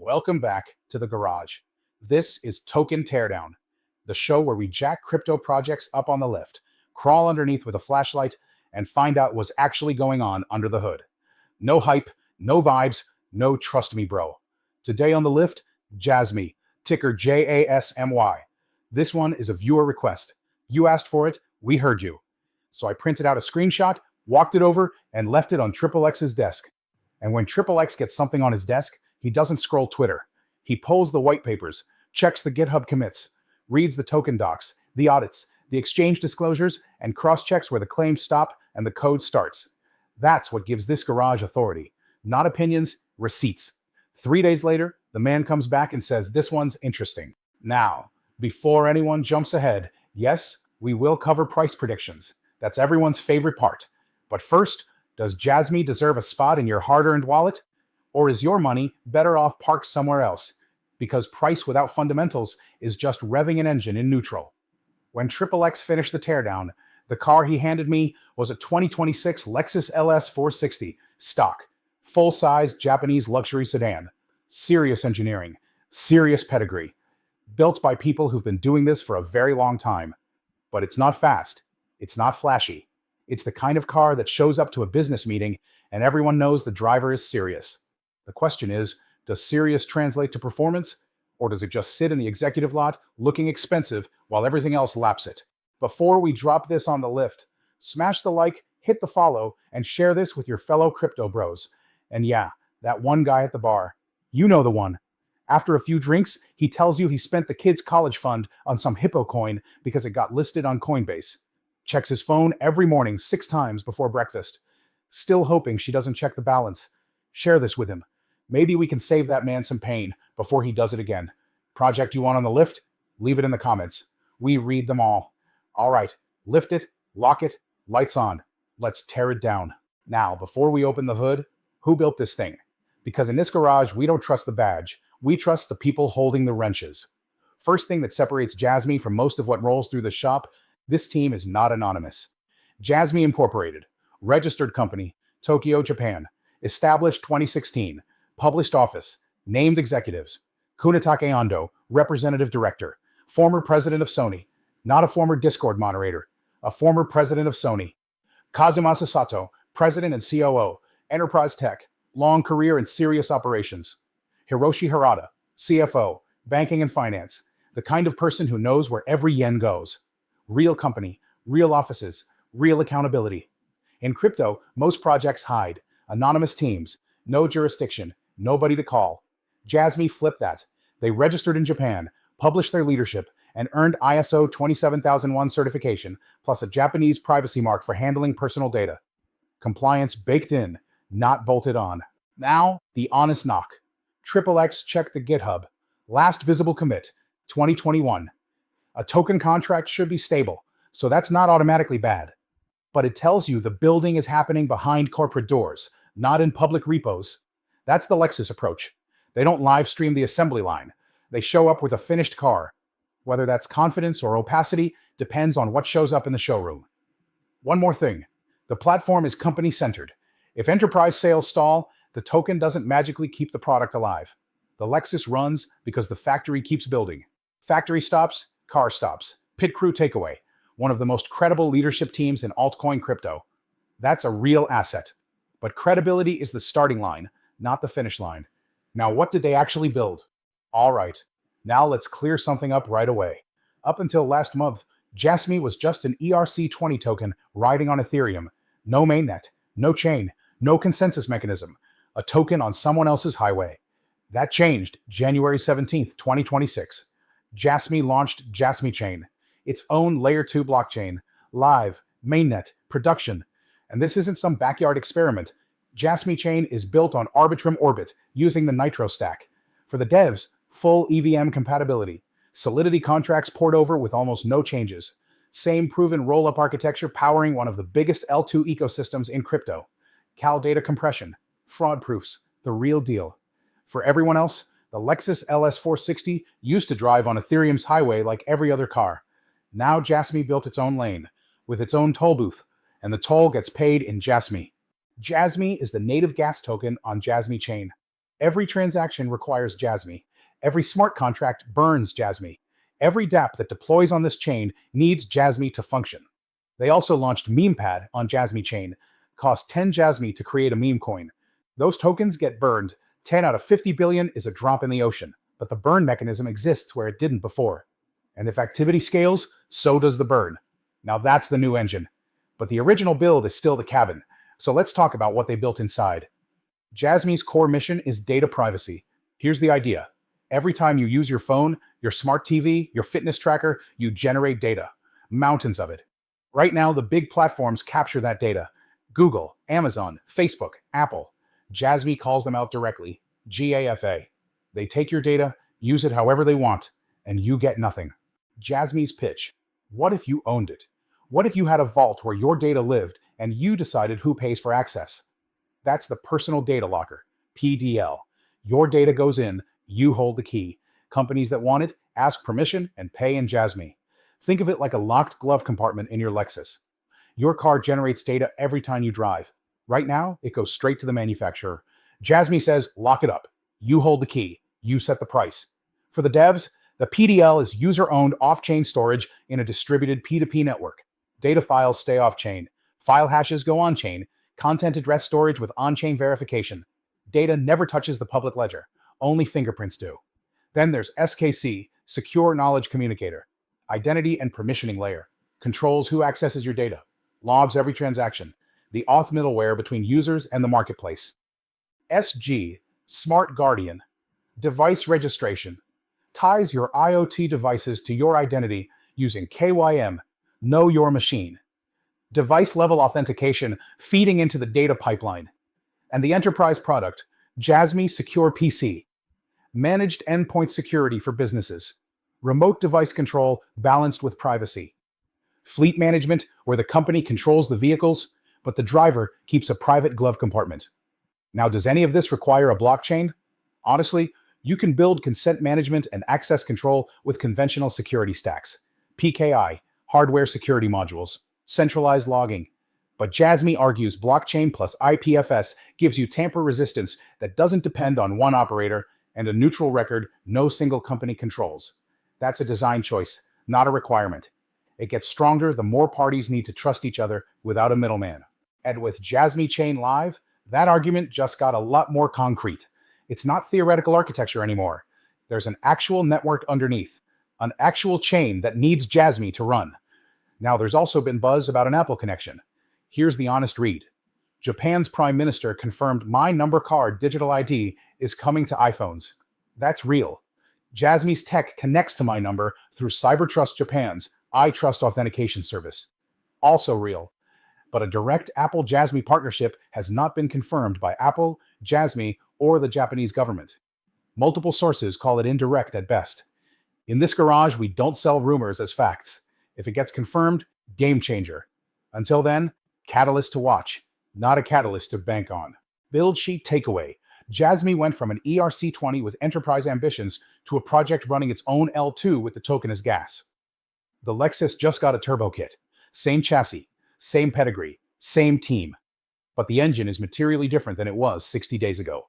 Welcome back to the garage. This is Token Teardown, the show where we jack crypto projects up on the lift, crawl underneath with a flashlight, and find out what's actually going on under the hood. No hype, no vibes, no trust me, bro. Today on the lift, Jasmy, ticker JASMY. This one is a viewer request. You asked for it, we heard you. So I printed out a screenshot, walked it over, and left it on XXX's desk. And when XXX gets something on his desk, he doesn't scroll Twitter. He pulls the white papers, checks the GitHub commits, reads the token docs, the audits, the exchange disclosures, and cross-checks where the claims stop and the code starts. That's what gives this garage authority. Not opinions, receipts. 3 days later, the man comes back and says, this one's interesting. Now, before anyone jumps ahead, yes, we will cover price predictions. That's everyone's favorite part. But first, does Jasmy deserve a spot in your hard-earned wallet? Or is your money better off parked somewhere else? Because price without fundamentals is just revving an engine in neutral. When XXX finished the teardown, the car he handed me was a 2026 Lexus LS 460, stock, full-size Japanese luxury sedan. Serious engineering, serious pedigree. Built by people who've been doing this for a very long time. But it's not fast. It's not flashy. It's the kind of car that shows up to a business meeting and everyone knows the driver is serious. The question is, does serious translate to performance, or does it just sit in the executive lot looking expensive while everything else laps it? Before we drop this on the lift, smash the like, hit the follow, and share this with your fellow crypto bros. And yeah, that one guy at the bar. You know the one. After a few drinks, he tells you he spent the kid's college fund on some hippo coin because it got listed on Coinbase. Checks his phone every morning 6 times before breakfast. Still hoping she doesn't check the balance. Share this with him. Maybe we can save that man some pain before he does it again. Project you want on the lift? Leave it in the comments. We read them all. All right, lift it, lock it, lights on. Let's tear it down. Now, before we open the hood, who built this thing? Because in this garage, we don't trust the badge. We trust the people holding the wrenches. First thing that separates Jasmy from most of what rolls through the shop, this team is not anonymous. Jasmy Incorporated, registered company, Tokyo, Japan. Established 2016. Published office. Named executives. Kunitake Ando, representative director. Former president of Sony. Not a former Discord moderator. A former president of Sony. Kazumasa Sato, president and COO. Enterprise tech. Long career in serious operations. Hiroshi Harada, CFO. Banking and finance. The kind of person who knows where every yen goes. Real company. Real offices. Real accountability. In crypto, most projects hide. Anonymous teams. No jurisdiction. Nobody to call. Jasmy flipped that. They registered in Japan, published their leadership, and earned ISO 27001 certification, plus a Japanese privacy mark for handling personal data. Compliance baked in, not bolted on. Now, the honest knock. XXX checked the GitHub. Last visible commit, 2021. A token contract should be stable, so that's not automatically bad. But it tells you the building is happening behind corporate doors, not in public repos. That's the Lexus approach. They don't live stream the assembly line. They show up with a finished car. Whether that's confidence or opacity depends on what shows up in the showroom. One more thing. The platform is company-centered. If enterprise sales stall, the token doesn't magically keep the product alive. The Lexus runs because the factory keeps building. Factory stops, car stops. Pit crew takeaway. One of the most credible leadership teams in altcoin crypto. That's a real asset. But credibility is the starting line, not the finish line. Now, what did they actually build? All right, now let's clear something up right away. Up until last month, Jasmy was just an ERC20 token riding on Ethereum. No mainnet, no chain, no consensus mechanism. A token on someone else's highway. That changed January 17th, 2026. Jasmy launched JasmyChain, its own layer 2 blockchain, live, mainnet, production. And this isn't some backyard experiment. JasmyChain is built on Arbitrum Orbit using the Nitro stack. For the devs, full EVM compatibility. Solidity contracts poured over with almost no changes. Same proven roll-up architecture powering one of the biggest L2 ecosystems in crypto. Cal data compression. Fraud proofs. The real deal. For everyone else, the Lexus LS 460 used to drive on Ethereum's highway like every other car. Now Jasmy built its own lane, with its own toll booth, and the toll gets paid in Jasmy. Jasmy is the native gas token on JasmyChain. Every transaction requires Jasmy. Every smart contract burns Jasmy. Every dApp that deploys on this chain needs Jasmy to function. They also launched MemePad on JasmyChain. Cost 10 Jasmy to create a meme coin. Those tokens get burned. 10 out of 50 billion is a drop in the ocean, but the burn mechanism exists where it didn't before. And if activity scales, so does the burn. Now that's the new engine. But the original build is still the cabin. So let's talk about what they built inside. Jasmy's core mission is data privacy. Here's the idea. Every time you use your phone, your smart TV, your fitness tracker, you generate data. Mountains of it. Right now, the big platforms capture that data. Google, Amazon, Facebook, Apple. Jasmy calls them out directly. GAFA. They take your data, use it however they want, and you get nothing. Jasmy's pitch. What if you owned it? What if you had a vault where your data lived and you decided who pays for access? That's the personal data locker, PDL. Your data goes in, you hold the key. Companies that want it ask permission and pay in Jasmy. Think of it like a locked glove compartment in your Lexus. Your car generates data every time you drive. Right now, it goes straight to the manufacturer. Jasmy says, lock it up. You hold the key. You set the price. For the devs, the PDL is user-owned off-chain storage in a distributed P2P network. Data files stay off-chain. File hashes go on-chain. Content address storage with on-chain verification. Data never touches the public ledger. Only fingerprints do. Then there's SKC, Secure Knowledge Communicator. Identity and permissioning layer. Controls who accesses your data. Logs every transaction. The auth middleware between users and the marketplace. SG, Smart Guardian. Device registration. Ties your IoT devices to your identity using KYM, Know Your Machine. Device-level authentication feeding into the data pipeline. And the enterprise product, Jasmy Secure PC. Managed endpoint security for businesses. Remote device control balanced with privacy. Fleet management, where the company controls the vehicles, but the driver keeps a private glove compartment. Now, does any of this require a blockchain? Honestly, you can build consent management and access control with conventional security stacks. PKI, hardware security modules, centralized logging. But Jasmy argues blockchain plus IPFS gives you tamper resistance that doesn't depend on one operator and a neutral record no single company controls. That's a design choice, not a requirement. It gets stronger the more parties need to trust each other without a middleman. And with JasmyChain Live, that argument just got a lot more concrete. It's not theoretical architecture anymore. There's an actual network underneath, an actual chain that needs Jasmy to run. Now, there's also been buzz about an Apple connection. Here's the honest read. Japan's Prime Minister confirmed my number card digital ID is coming to iPhones. That's real. Jasmy's tech connects to my number through CyberTrust Japan's iTrust authentication service. Also real. But a direct Apple-Jasmy partnership has not been confirmed by Apple, Jasmy, or the Japanese government. Multiple sources call it indirect at best. In this garage, we don't sell rumors as facts. If it gets confirmed, game changer. Until then, catalyst to watch, not a catalyst to bank on. Build sheet takeaway. Jasmy went from an ERC-20 with enterprise ambitions to a project running its own L2 with the token as gas. The Lexus just got a turbo kit. Same chassis, same pedigree, same team. But the engine is materially different than it was 60 days ago.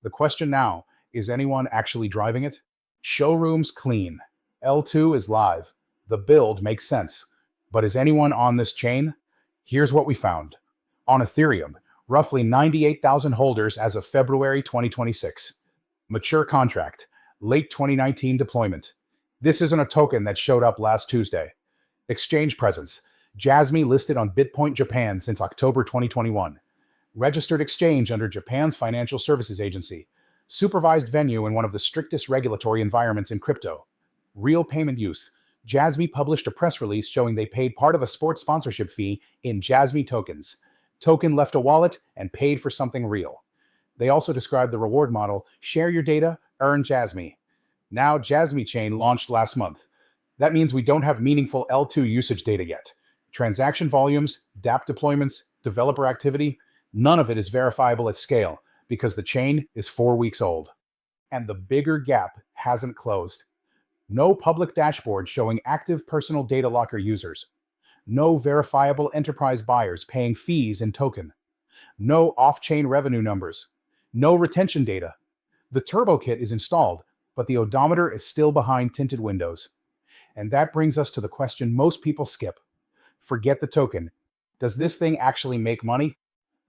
The question now, is anyone actually driving it? Showroom's clean. L2 is live. The build makes sense. But is anyone on this chain? Here's what we found. On Ethereum, roughly 98,000 holders as of February 2026. Mature contract, late 2019 deployment. This isn't a token that showed up last Tuesday. Exchange presence, Jasmy listed on BitPoint Japan since October 2021. Registered exchange under Japan's Financial Services Agency. Supervised venue in one of the strictest regulatory environments in crypto. Real payment use. Jasmy published a press release showing they paid part of a sports sponsorship fee in Jasmy tokens. Token left a wallet and paid for something real. They also described the reward model, share your data, earn Jasmy. Now JasmyChain launched last month. That means we don't have meaningful L2 usage data yet. Transaction volumes, dApp deployments, developer activity, none of it is verifiable at scale because the chain is 4 weeks old. And the bigger gap hasn't closed. No public dashboard showing active personal data locker users. No verifiable enterprise buyers paying fees in token. No off-chain revenue numbers. No retention data. The turbo kit is installed, but the odometer is still behind tinted windows. And that brings us to the question most people skip. Forget the token. Does this thing actually make money?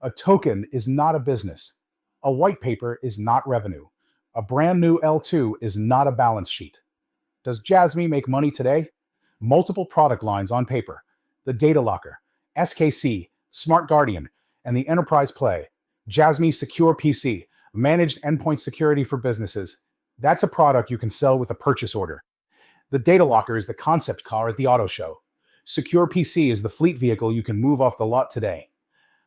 A token is not a business. A white paper is not revenue. A brand new L2 is not a balance sheet. Does Jasmy make money today? Multiple product lines on paper. The Data Locker, SKC, Smart Guardian, and the Enterprise Play. Jasmy Secure PC, managed endpoint security for businesses. That's a product you can sell with a purchase order. The Data Locker is the concept car at the auto show. Secure PC is the fleet vehicle you can move off the lot today.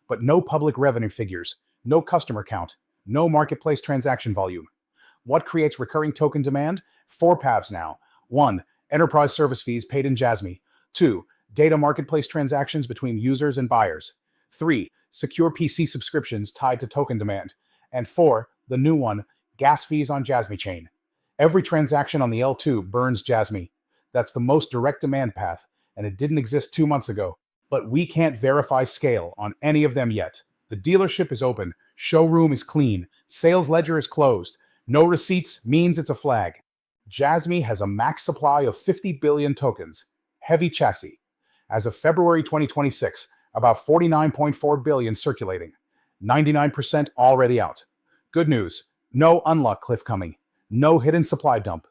But no public revenue figures, no customer count, no marketplace transaction volume. What creates recurring token demand? 4 paths now. 1. Enterprise service fees paid in Jasmy. 2. Data marketplace transactions between users and buyers. 3. Secure PC subscriptions tied to token demand. And 4. The new one, gas fees on JasmyChain. Every transaction on the L2 burns Jasmy. That's the most direct demand path, and it didn't exist 2 months ago. But we can't verify scale on any of them yet. The dealership is open, showroom is clean, sales ledger is closed. No receipts means it's a flag. Jasmy has a max supply of 50 billion tokens, heavy chassis. As of February 2026, about 49.4 billion circulating, 99% already out. Good news, no unlock cliff coming, no hidden supply dump.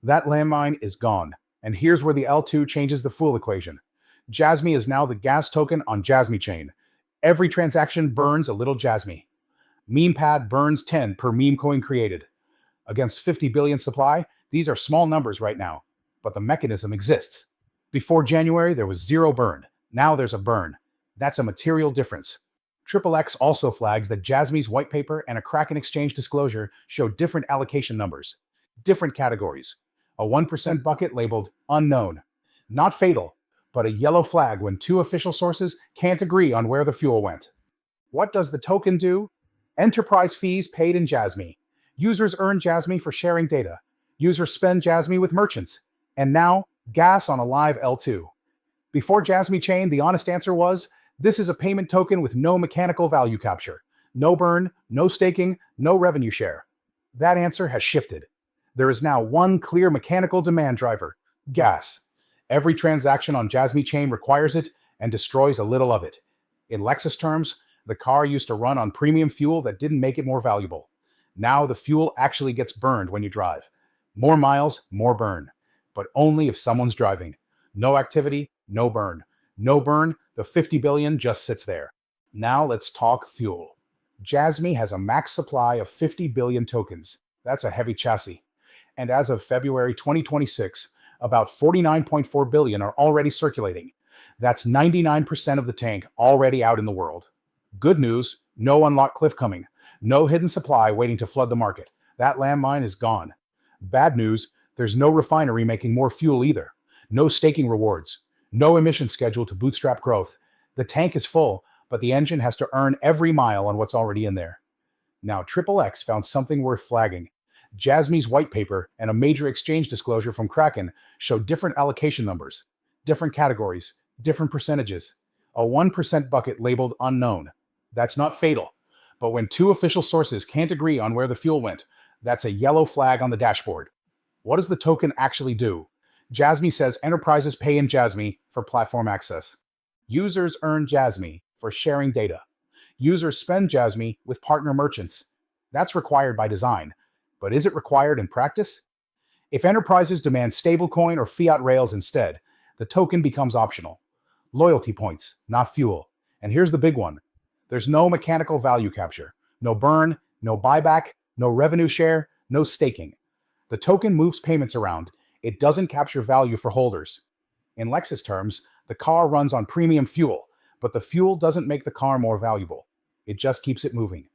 That landmine is gone. And here's where the L2 changes the fool equation. Jasmy is now the gas token on JasmyChain. Every transaction burns a little Jasmy. MemePad burns 10 per meme coin created. Against 50 billion supply, these are small numbers right now, but the mechanism exists. Before January, there was 0 burn. Now there's a burn. That's a material difference. XXX also flags that Jasmy's white paper and a Kraken exchange disclosure show different allocation numbers, different categories. A 1% bucket labeled unknown. Not fatal, but a yellow flag when 2 official sources can't agree on where the fuel went. What does the token do? Enterprise fees paid in Jasmy. Users earn Jasmy for sharing data. Users spend Jasmy with merchants. And now, gas on a live L2. Before JasmyChain, the honest answer was, this is a payment token with no mechanical value capture. No burn, no staking, no revenue share. That answer has shifted. There is now one clear mechanical demand driver, gas. Every transaction on JasmyChain requires it and destroys a little of it. In Lexus terms, the car used to run on premium fuel that didn't make it more valuable. Now the fuel actually gets burned when you drive. More miles, more burn. But only if someone's driving. No activity, no burn. No burn, the 50 billion just sits there. Now let's talk fuel. Jasmy has a max supply of 50 billion tokens. That's a heavy chassis. And as of February 2026, about 49.4 billion are already circulating. That's 99% of the tank already out in the world. Good news, no unlock cliff coming. No hidden supply waiting to flood the market. That landmine is gone. Bad news, there's no refinery making more fuel either. No staking rewards. No emission schedule to bootstrap growth. The tank is full, but the engine has to earn every mile on what's already in there. Now, XXX found something worth flagging. Jasmy's white paper and a major exchange disclosure from Kraken show different allocation numbers, different categories, different percentages. A 1% bucket labeled unknown. That's not fatal. But when 2 official sources can't agree on where the fuel went, that's a yellow flag on the dashboard. What does the token actually do? Jasmy says enterprises pay in Jasmy for platform access. Users earn Jasmy for sharing data. Users spend Jasmy with partner merchants. That's required by design. But is it required in practice? If enterprises demand stablecoin or fiat rails instead, the token becomes optional. Loyalty points, not fuel. And here's the big one. There's no mechanical value capture, no burn, no buyback, no revenue share, no staking. The token moves payments around. It doesn't capture value for holders. In Lexus terms, the car runs on premium fuel, but the fuel doesn't make the car more valuable. It just keeps it moving.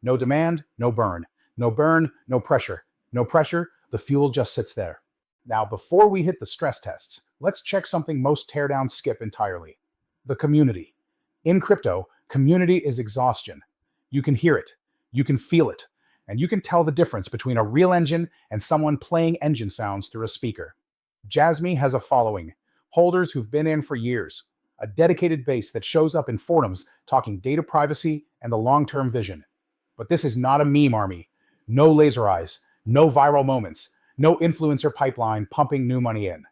No demand, no burn. No burn, no pressure. No pressure, the fuel just sits there. Now, before we hit the stress tests, let's check something most teardowns skip entirely. The community. In crypto, community is exhaustion. You can hear it, you can feel it, and you can tell the difference between a real engine and someone playing engine sounds through a speaker. Jasmy has a following, holders who've been in for years, a dedicated base that shows up in forums talking data privacy and the long-term vision. But this is not a meme army. No laser eyes, no viral moments, no influencer pipeline pumping new money in.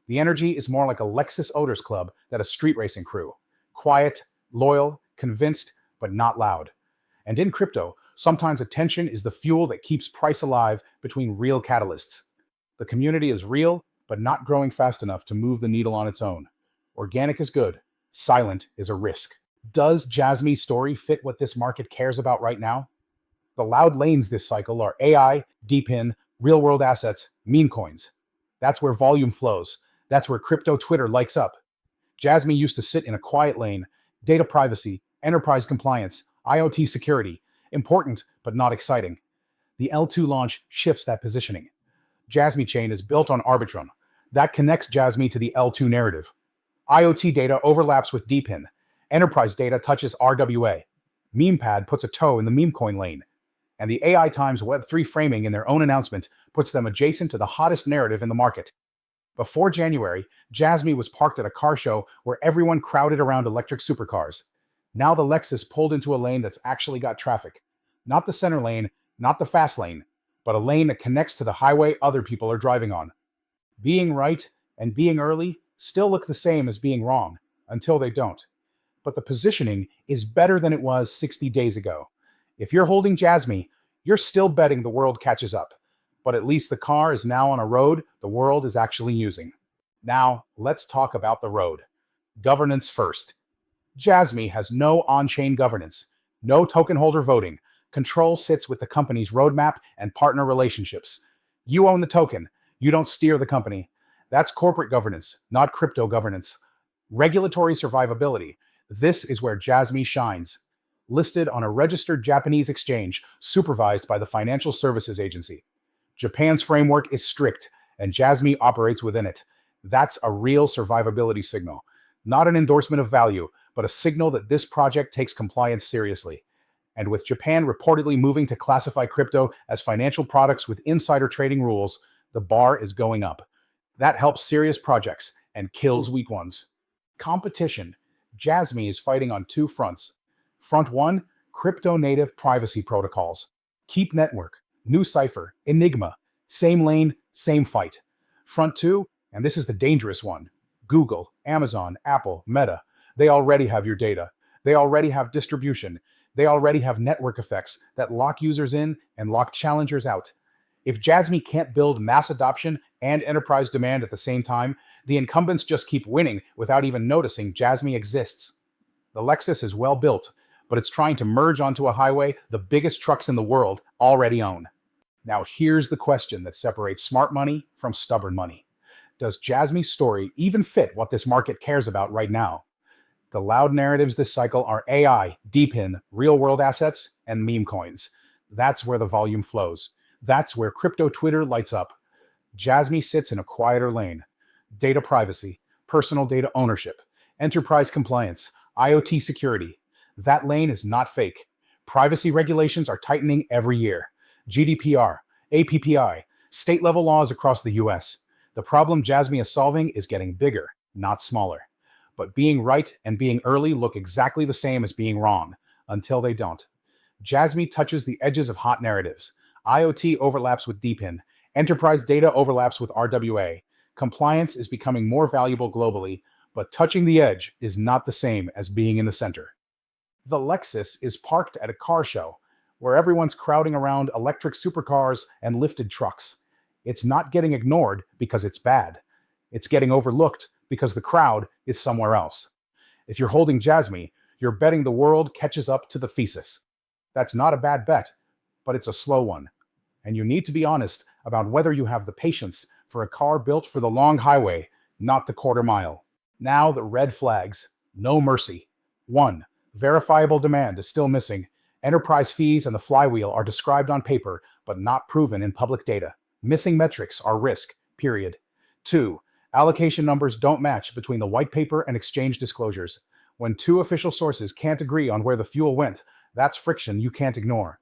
The energy is more like a Lexus Odors Club than a street racing crew. Quiet, loyal, convinced, but not loud. And in crypto, sometimes attention is the fuel that keeps price alive between real catalysts. The community is real, but not growing fast enough to move the needle on its own. Organic is good. Silent is a risk. Does Jasmy's story fit what this market cares about right now? The loud lanes this cycle are AI, DePIN, real-world assets, meme coins. That's where volume flows. That's where crypto Twitter lights up. Jasmy used to sit in a quiet lane. Data privacy, enterprise compliance, IoT security. Important, but not exciting. The L2 launch shifts that positioning. JasmyChain is built on Arbitrum. That connects Jasmy to the L2 narrative. IoT data overlaps with DePIN. Enterprise data touches RWA. MemePad puts a toe in the meme coin lane. And the AI Times Web3 framing in their own announcement puts them adjacent to the hottest narrative in the market. Before January, Jasmy was parked at a car show where everyone crowded around electric supercars. Now the Lexus pulled into a lane that's actually got traffic. Not the center lane, not the fast lane, but a lane that connects to the highway other people are driving on. Being right and being early still look the same as being wrong, until they don't. But the positioning is better than it was 60 days ago. If you're holding Jasmy, you're still betting the world catches up. But at least the car is now on a road the world is actually using. Now, let's talk about the road. Governance first. Jasmy has no on-chain governance, no token holder voting. Control sits with the company's roadmap and partner relationships. You own the token. You don't steer the company. That's corporate governance, not crypto governance. Regulatory survivability. This is where Jasmy shines. Listed on a registered Japanese exchange supervised by the Financial Services Agency. Japan's framework is strict, and Jasmy operates within it. That's a real survivability signal. Not an endorsement of value, but a signal that this project takes compliance seriously. And with Japan reportedly moving to classify crypto as financial products with insider trading rules, the bar is going up. That helps serious projects and kills weak ones. Competition. Jasmy is fighting on two fronts. Front one, crypto-native privacy protocols. Keep Network, New Cipher, Enigma. Same lane, same fight. Front two, and this is the dangerous one. Google, Amazon, Apple, Meta. They already have your data. They already have distribution. They already have network effects that lock users in and lock challengers out. If Jasmy can't build mass adoption and enterprise demand at the same time, the incumbents just keep winning without even noticing Jasmy exists. The Lexus is well built, but it's trying to merge onto a highway the biggest trucks in the world already own. Now here's the question that separates smart money from stubborn money. Does Jasmy's story even fit what this market cares about right now? The loud narratives this cycle are AI, DePIN, real-world assets, and meme coins. That's where the volume flows. That's where crypto Twitter lights up. Jasmy sits in a quieter lane. Data privacy, personal data ownership, enterprise compliance, IoT security. That lane is not fake. Privacy regulations are tightening every year. GDPR, APPI, state-level laws across the US. The problem Jasmy is solving is getting bigger, not smaller. But being right and being early look exactly the same as being wrong, until they don't. Jasmy touches the edges of hot narratives. IoT overlaps with DePIN. Enterprise data overlaps with RWA. Compliance is becoming more valuable globally, but touching the edge is not the same as being in the center. The Lexus is parked at a car show, where everyone's crowding around electric supercars and lifted trucks. It's not getting ignored because it's bad. It's getting overlooked because the crowd is somewhere else. If you're holding Jasmy, you're betting the world catches up to the thesis. That's not a bad bet, but it's a slow one. And you need to be honest about whether you have the patience for a car built for the long highway, not the quarter mile. Now the red flags. No mercy. 1. Verifiable demand is still missing. Enterprise fees and the flywheel are described on paper, but not proven in public data. Missing metrics are risk, period. 2. Allocation numbers don't match between the white paper and exchange disclosures. When two official sources can't agree on where the fuel went, that's friction you can't ignore.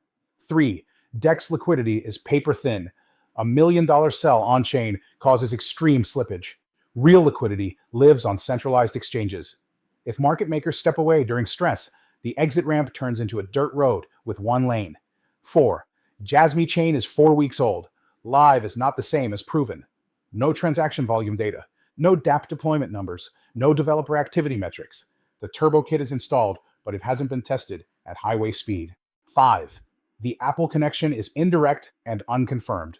3. DEX liquidity is paper thin. A $1 million sell on-chain causes extreme slippage. Real liquidity lives on centralized exchanges. If market makers step away during stress, the exit ramp turns into a dirt road with one lane. 4. JasmyChain is 4 weeks old. Live is not the same as proven. No transaction volume data. No dApp deployment numbers. No developer activity metrics. The turbo kit is installed, but it hasn't been tested at highway speed. 5. The Apple connection is indirect and unconfirmed.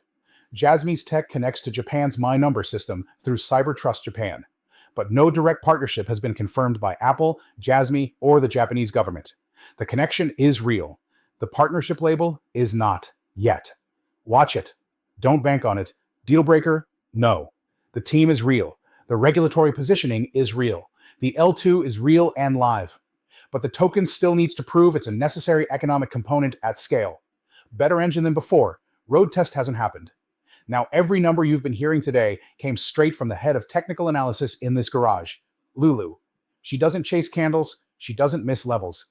Jasmy's tech connects to Japan's My Number system through CyberTrust Japan, but no direct partnership has been confirmed by Apple, Jasmy, or the Japanese government. The connection is real. The partnership label is not, yet. Watch it. Don't bank on it. Deal breaker? No. The team is real. The regulatory positioning is real. The L2 is real and live. But the token still needs to prove it's a necessary economic component at scale. Better engine than before. Road test hasn't happened. Now, every number you've been hearing today came straight from the head of technical analysis in this garage, Lulu. She doesn't chase candles. She doesn't miss levels.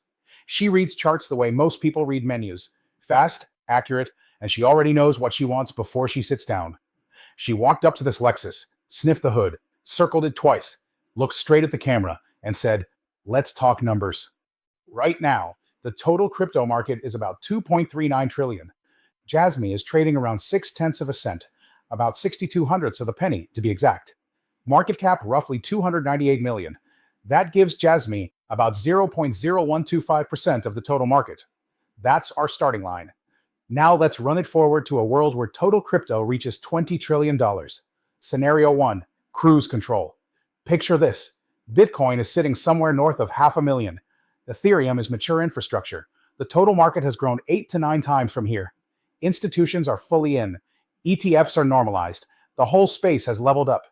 She reads charts the way most people read menus. Fast, accurate, and she already knows what she wants before she sits down. She walked up to this Lexus, sniffed the hood, circled it twice, looked straight at the camera, and said, "Let's talk numbers." Right now, the total crypto market is about 2.39 trillion. Jasmy is trading around 0.6 of a cent, about 62 hundredths of a penny to be exact. Market cap roughly 298 million. That gives Jasmy about 0.0125% of the total market. That's our starting line. Now let's run it forward to a world where total crypto reaches $20 trillion. Scenario 1, cruise control. Picture this. Bitcoin is sitting somewhere north of 500,000. Ethereum is mature infrastructure. The total market has grown 8 to 9 times from here. Institutions are fully in. ETFs are normalized. The whole space has leveled up.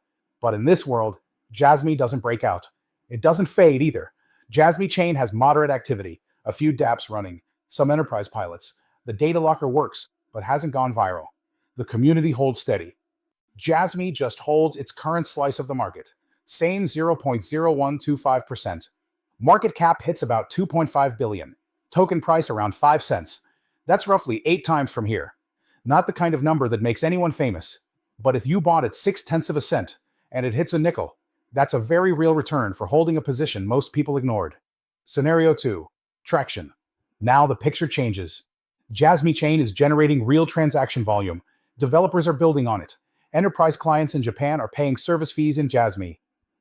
But in this world, Jasmy doesn't break out. It doesn't fade either. JasmyChain has moderate activity, a few dApps running, some enterprise pilots. The data locker works, but hasn't gone viral. The community holds steady. Jasmy just holds its current slice of the market, same 0.0125%. Market cap hits about 2.5 billion. Token price around 5 cents. That's roughly 8 times from here. Not the kind of number that makes anyone famous. But if you bought at 0.6 of a cent and it hits a nickel, that's a very real return for holding a position most people ignored. Scenario 2. Traction. Now the picture changes. JasmyChain is generating real transaction volume. Developers are building on it. Enterprise clients in Japan are paying service fees in Jasmy.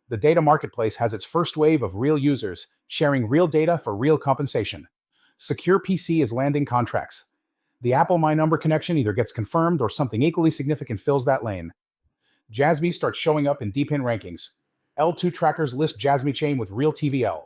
The data marketplace has its first wave of real users, sharing real data for real compensation. Secure PC is landing contracts. The Apple My Number connection either gets confirmed or something equally significant fills that lane. Jasmy starts showing up in DeepIn rankings. L2 trackers list JasmyChain with real TVL.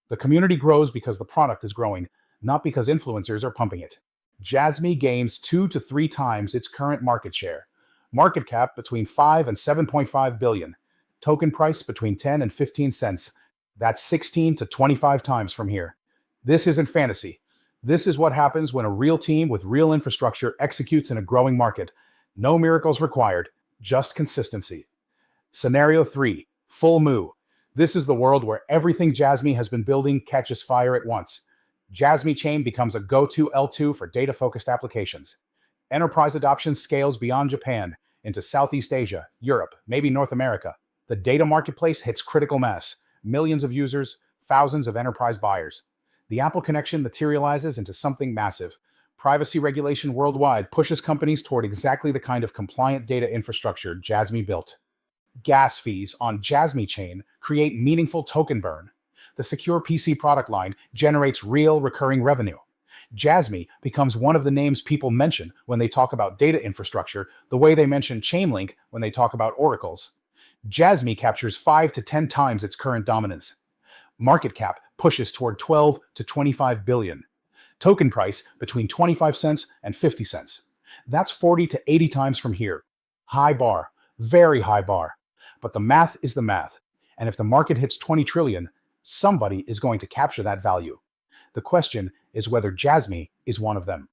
The community grows because the product is growing, not because influencers are pumping it. Jasmy gains 2 to 3 times its current market share. Market cap between 5 and 7.5 billion. Token price between 10 and 15 cents. That's 16 to 25 times from here. This isn't fantasy. This is what happens when a real team with real infrastructure executes in a growing market. No miracles required, just consistency. Scenario 3. Full moo. This is the world where everything Jasmy has been building catches fire at once. JasmyChain becomes a go-to L2 for data-focused applications. Enterprise adoption scales beyond Japan into Southeast Asia, Europe, maybe North America. The data marketplace hits critical mass, millions of users, thousands of enterprise buyers. The Apple connection materializes into something massive. Privacy regulation worldwide pushes companies toward exactly the kind of compliant data infrastructure Jasmy built. Gas fees on JasmyChain create meaningful token burn. The secure PC product line generates real recurring revenue. Jasmy becomes one of the names people mention when they talk about data infrastructure, the way they mention Chainlink when they talk about oracles. Jasmy captures 5 to 10 times its current dominance. Market cap pushes toward 12 to 25 billion. Token price between 25 cents and 50 cents. That's 40 to 80 times from here. High bar, very high bar. But the math is the math. And if the market hits 20 trillion, somebody is going to capture that value. The question is whether Jasmy is one of them.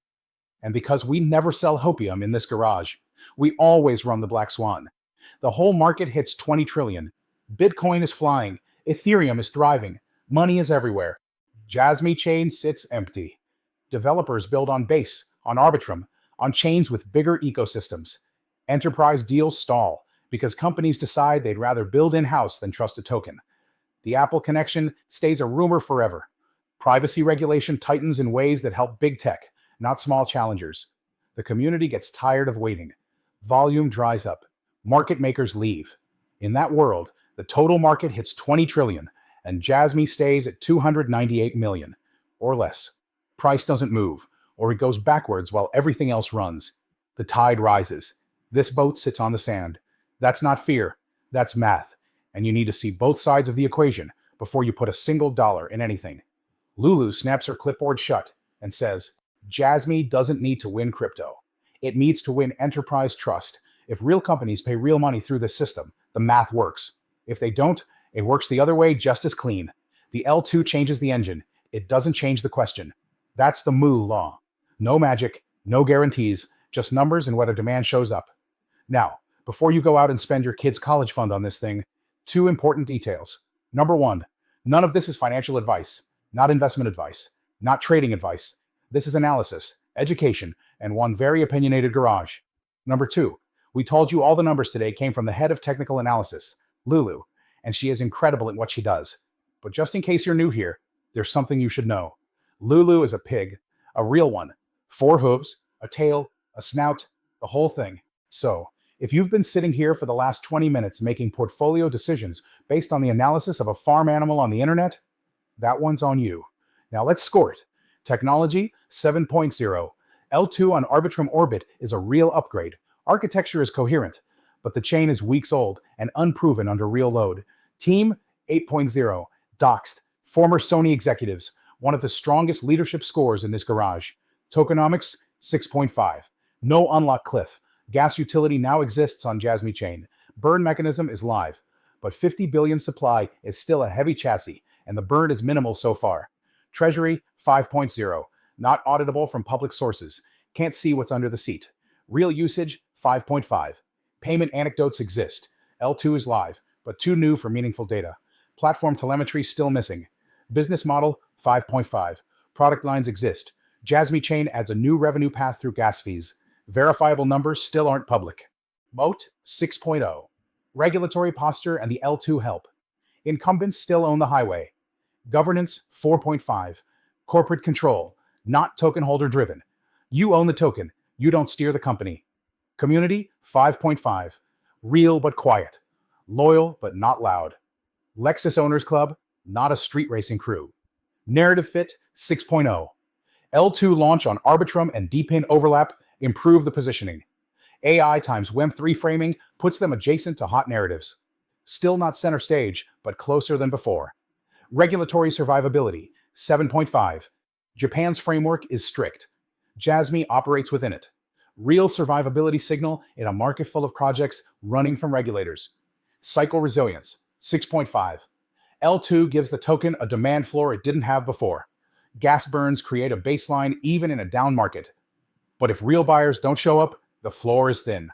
And because we never sell hopium in this garage, we always run the black swan. The whole market hits 20 trillion. Bitcoin is flying. Ethereum is thriving. Money is everywhere. JasmyChain sits empty. Developers build on Base, on Arbitrum, on chains with bigger ecosystems. Enterprise deals stall because companies decide they'd rather build in-house than trust a token. The Apple connection stays a rumor forever. Privacy regulation tightens in ways that help big tech, not small challengers. The community gets tired of waiting. Volume dries up. Market makers leave. In that world, the total market hits 20 trillion, and Jasmy stays at 298 million, or less. Price doesn't move, or it goes backwards while everything else runs. The tide rises. This boat sits on the sand. That's not fear, that's math, and you need to see both sides of the equation before you put a single dollar in anything. Lulu snaps her clipboard shut and says, Jasmy doesn't need to win crypto. It needs to win enterprise trust. If real companies pay real money through this system, the math works. If they don't, it works the other way just as clean. The L2 changes the engine. It doesn't change the question. That's the Moo law. No magic, no guarantees, just numbers and whether demand shows up. Now, before you go out and spend your kid's college fund on this thing, 2 important details. Number 1, none of this is financial advice, not investment advice, not trading advice. This is analysis, education, and one very opinionated garage. Number 2, we told you all the numbers today came from the head of technical analysis, Lulu, and she is incredible at what she does. But just in case you're new here, there's something you should know. Lulu is a pig, a real one. 4 hooves, a tail, a snout, the whole thing. So, if you've been sitting here for the last 20 minutes making portfolio decisions based on the analysis of a farm animal on the internet, that one's on you. Now let's score it. Technology, 7.0. L2 on Arbitrum Orbit is a real upgrade. Architecture is coherent, but the chain is weeks old and unproven under real load. Team, 8.0. Doxxed. Former Sony executives. One of the strongest leadership scores in this garage. Tokenomics, 6.5. No unlock cliff. Gas utility now exists on JasmyChain. Burn mechanism is live, but 50 billion supply is still a heavy chassis, and the burn is minimal so far. Treasury, 5.0. Not auditable from public sources. Can't see what's under the seat. Real usage, 5.5. Payment anecdotes exist. L2 is live, but too new for meaningful data. Platform telemetry still missing. Business model, 5.5. Product lines exist. JasmyChain adds a new revenue path through gas fees. Verifiable numbers still aren't public. Moat, 6.0. Regulatory posture and the L2 help. Incumbents still own the highway. Governance, 4.5. Corporate control, not token holder driven. You own the token, you don't steer the company. Community, 5.5. Real but quiet. Loyal but not loud. Lexus Owners Club, not a street racing crew. Narrative fit, 6.0. L2 launch on Arbitrum and DPIN overlap improve the positioning. AI times Wem3 framing puts them adjacent to hot narratives. Still not center stage, but closer than before. Regulatory survivability, 7.5. Japan's framework is strict. Jasmy operates within it. Real survivability signal in a market full of projects running from regulators. Cycle resilience, 6.5. L2 gives the token a demand floor it didn't have before. Gas burns create a baseline even in a down market. But if real buyers don't show up, the floor is thin.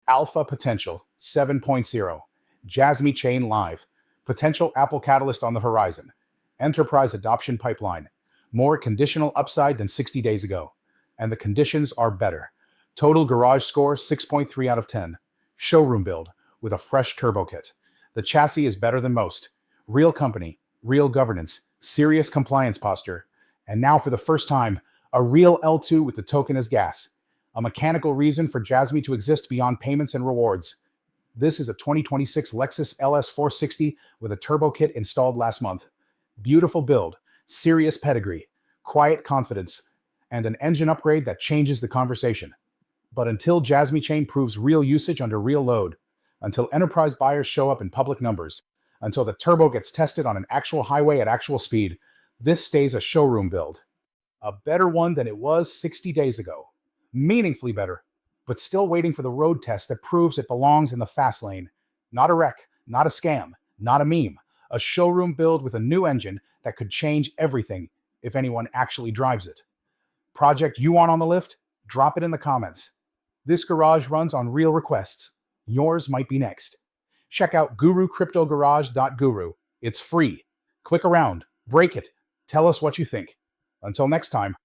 Alpha potential, 7.0. JasmyChain live. Potential Apple catalyst on the horizon. Enterprise adoption pipeline. More conditional upside than 60 days ago. And the conditions are better. Total garage score, 6.3 out of 10. Showroom build with a fresh turbo kit. The chassis is better than most. Real company, real governance, serious compliance posture. And now for the first time, a real L2 with the token as gas. A mechanical reason for Jasmy to exist beyond payments and rewards. This is a 2026 Lexus LS 460 with a turbo kit installed last month. Beautiful build, serious pedigree, quiet confidence, and an engine upgrade that changes the conversation. But until JasmyChain proves real usage under real load, until enterprise buyers show up in public numbers, until the turbo gets tested on an actual highway at actual speed, this stays a showroom build. A better one than it was 60 days ago. Meaningfully better, but still waiting for the road test that proves it belongs in the fast lane. Not a wreck, not a scam, not a meme. A showroom build with a new engine that could change everything if anyone actually drives it. Project you want on the lift? Drop it in the comments. This garage runs on real requests. Yours might be next. Check out gurucryptogarage.guru. It's free. Click around, break it, tell us what you think. Until next time.